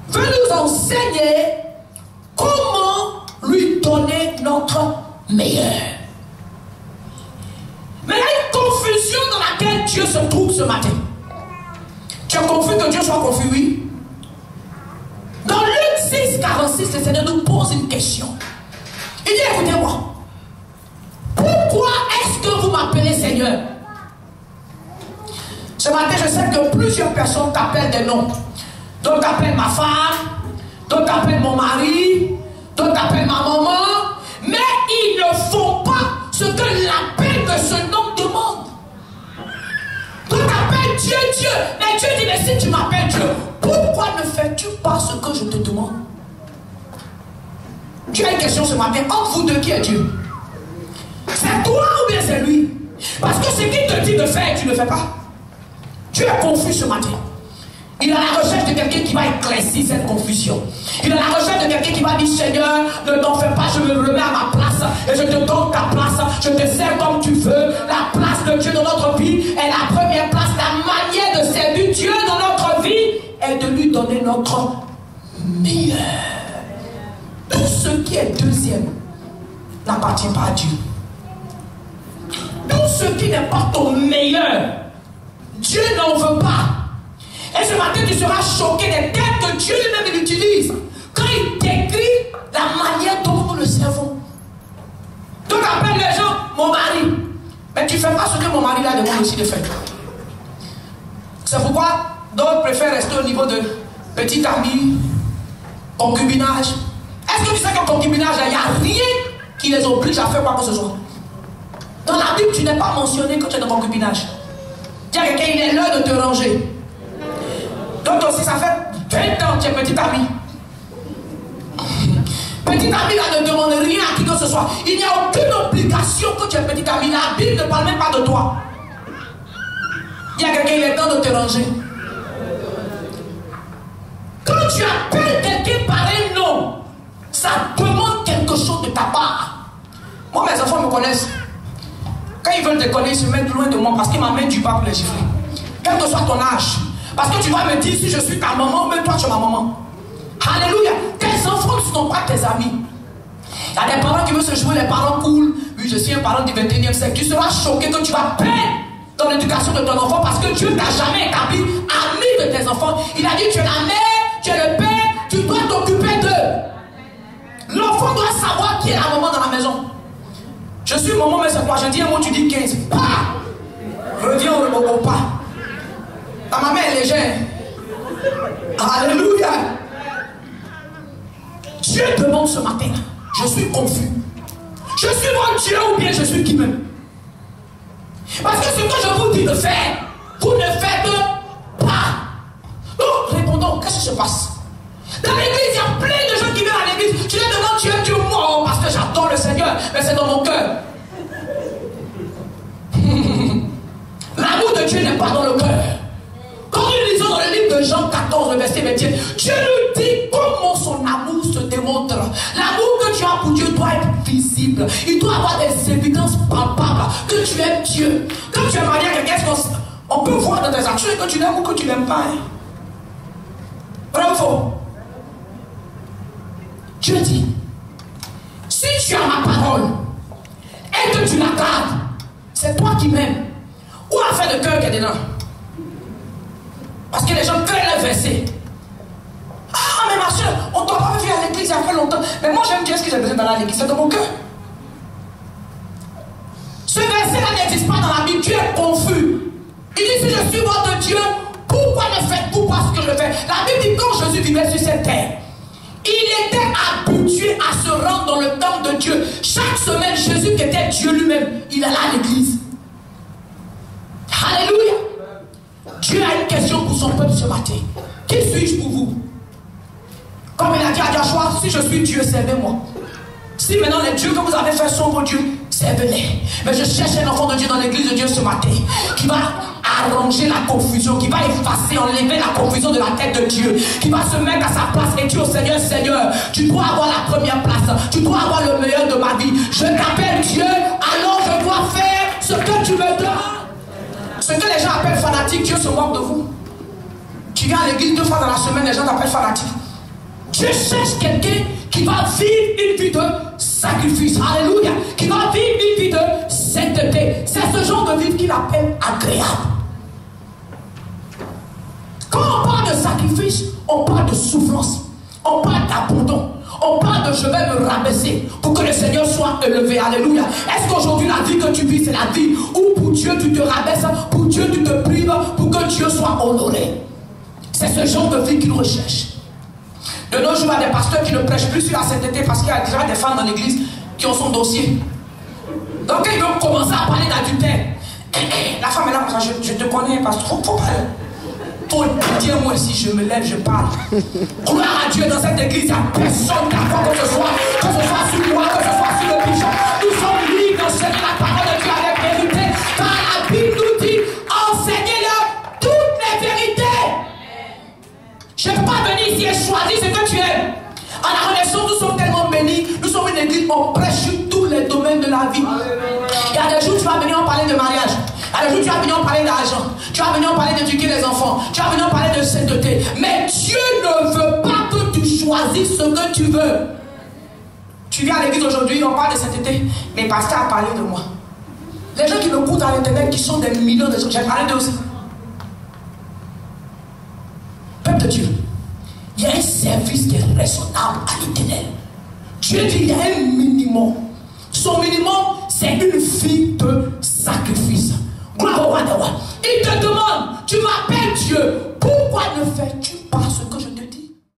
veut nous enseigner comment lui donner notre meilleur. Mais il y a une confusion dans laquelle Dieu se trouve ce matin. Tu es confus que Dieu soit confus, oui? Dans Luc 6, 46, le Seigneur nous pose une question. Il dit, écoutez-moi, pourquoi est-ce que vous m'appelez Seigneur? Ce matin, je sais que plusieurs personnes t'appellent des noms. D'autres t'appellent ma femme, d'autres t'appellent mon mari, d'autres t'appellent ma maman, mais ils ne font pas ce que l'appel de ce nom demande. D'autres t'appellent Dieu, Dieu, mais Dieu dit, mais si tu m'appelles Dieu, pourquoi ne fais-tu pas ce que je te demande? Tu as une question ce matin, entre vous deux, qui est Dieu? C'est toi ou bien c'est lui? Parce que ce qu'il te dit de faire, tu ne fais pas. Tu es confus ce matin. Il est à la recherche de quelqu'un qui va éclaircir cette confusion. Il est à la recherche de quelqu'un qui va dire, Seigneur, ne t'en fais pas, je me remets à ma place et je te donne ta place, je te sers comme tu veux. La place de Dieu dans notre vie est la première place. La manière de servir Dieu dans notre vie est de lui donner notre meilleur. Tout ce qui est deuxième n'appartient pas à Dieu. Tout ce qui n'est pas ton meilleur, Dieu n'en veut pas. Et ce matin, tu seras choqué des termes que Dieu lui-même utilise quand il décrit la manière dont nous le servons. Donc, appelle les gens mon mari. Mais tu ne fais pas ce que mon mari a demandé aussi de faire. C'est pourquoi d'autres préfèrent rester au niveau de petit ami, concubinage. Est-ce que tu sais qu'en concubinage, il n'y a rien qui les oblige à faire quoi que ce soit? Dans la Bible, tu n'es pas mentionné quand tu es dans concubinage. Dis à quelqu'un, il est l'heure de te ranger. Donc aussi, ça fait 20 ans que tu es petit ami. Petit ami là ne demande rien à qui que ce soit. Il n'y a aucune obligation que tu es petit ami. La Bible ne parle même pas de toi. Dis à quelqu'un, il est temps de te ranger. Quand tu appelles quelqu'un par un nom, ça demande quelque chose de ta part. Moi, mes enfants me connaissent. Quand ils veulent déconner, ils se mettent loin de moi parce qu'ils m'amènent du pain pour les gifler. Quel que soit ton âge. Parce que tu vas me dire si je suis ta maman, mais toi tu es ma maman. Alléluia. Tes enfants ne sont pas tes amis. Il y a des parents qui veulent se jouer les parents cool. Oui, je suis un parent du 21e siècle. Tu seras choqué que tu vas perdre dans l'éducation de ton enfant parce que Dieu t'a jamais établi ami de tes enfants. Il a dit tu es la mère, tu es le père, tu dois t'occuper d'eux. L'enfant doit savoir qui est la maman dans la maison. Je suis maman, mais c'est quoi? Je dis un mot, tu dis 15. Reviens au pas. Ta maman est légère. Alléluia. Dieu demande ce matin. Je suis confus. Je suis mon Dieu ou bien je suis qui même? Parce que ce que je vous dis de faire, vous ne faites pas. Donc répondons, qu'est-ce qui se passe? Dans l'église, il y a plein de gens qui viennent à l'église. Tu leur demandes, tu es Dieu, moi, parce que j'adore le Seigneur, mais c'est dans mon cœur. L'amour de Dieu n'est pas dans le cœur. Quand nous lisons dans le livre de Jean 14, verset 21, Dieu nous dit comment son amour se démontre. L'amour que tu as pour Dieu doit être visible. Il doit avoir des évidences palpables que tu aimes Dieu. Quand tu es marié à quelqu'un, on peut voir dans tes actions que tu l'aimes ou que tu n'aimes pas. Hein? Vrai ou faux? Dieu dit, si tu as ma parole et que tu la gardes, c'est toi qui m'aimes. Où a fait le cœur qui est dedans? Parce que les gens craignent le verset. Ah, mais ma soeur, on t'a pas vu à l'église il y a fait longtemps. Mais moi j'aime Dieu, ce que j'ai besoin d'aller à l'église, c'est dans mon cœur. Ce verset-là n'existe pas dans la Bible, Dieu est confus. Il dit, si je suis votre Dieu, pourquoi ne faites-vous pas ce que je fais? La Bible dit, quand Jésus vivait sur cette terre, il était habitué à se rendre dans le temple de Dieu. Chaque semaine, Jésus qui était Dieu lui-même, il allait à l'église. Alléluia. Dieu a une question pour son peuple ce matin. Qui suis-je pour vous? Comme il a dit à Joshua, si je suis Dieu, servez-moi. Si maintenant les dieux que vous avez fait sont vos dieux, servez-les. Mais je cherche un enfant de Dieu dans l'église de Dieu ce matin qui va arranger la confusion, qui va effacer, enlever la confusion de la tête de Dieu, qui va se mettre à sa place et dire au Seigneur, Seigneur, tu dois avoir la première place, tu dois avoir le meilleur de ma vie. Je t'appelle Dieu, alors je dois faire ce que tu me donnes. Ce que les gens appellent fanatique, Dieu se moque de vous. Tu viens à l'église 2 fois dans la semaine, les gens t'appellent fanatique. Dieu cherche quelqu'un qui va vivre une vie de sacrifice. Alléluia. Qui va vivre une vie de sainteté. C'est ce genre de vie qu'il appelle agréable. Quand on parle de sacrifice, on parle de souffrance. On parle d'abandon. On parle de je vais me rabaisser pour que le Seigneur soit élevé. Alléluia. Est-ce qu'aujourd'hui la vie que tu vis, c'est la vie où pour Dieu tu te rabaisses, pour Dieu tu te prives, pour que Dieu soit honoré? C'est ce genre de vie qu'il recherche. De nos jours, il y a des pasteurs qui ne prêchent plus sur la sainteté parce qu'il y a déjà des femmes dans l'église qui ont son dossier. Donc ils vont commencer à parler d'adultère. La femme est là, je te connais, pasteur. Faut pas. Faut dire moi si je me lève, je parle. Gloire à Dieu, dans cette église, il n'y a personne d'accord que ce soit sur moi, que ce soit sur le pigeon. Nous sommes libres d'enseigner la parole de Dieu avec vérité. Car la Bible nous dit, enseignez-leur toutes les vérités. Je ne peux pas venir ici et choisir ce que tu aimes. À la Renaissance, nous sommes tellement bénis. Nous sommes une église, on prêche sur tous les domaines de la vie. Il y a des jours, tu vas venir en parler de mariage. Il y a des jours, tu vas venir en parler d'argent. Tu vas venir en parler d'éduquer les enfants. Tu vas venir en parler de sainteté. Mais Dieu ne veut pas que tu choisisses ce que tu veux. Tu viens à l'église aujourd'hui, on parle de sainteté. Mais pasteur a parlé de moi. Les gens qui me coûtent à l'internet, qui sont des millions de gens, j'ai parlé d'eux aussi. Peuple de Dieu, il y a un service qui est raisonnable à l'éternel. Dieu dit il y a un minimum. Son minimum, c'est une vie de sacrifice. Gloire au roi des rois. Il te demande, tu m'appelles Dieu, pourquoi ne fais-tu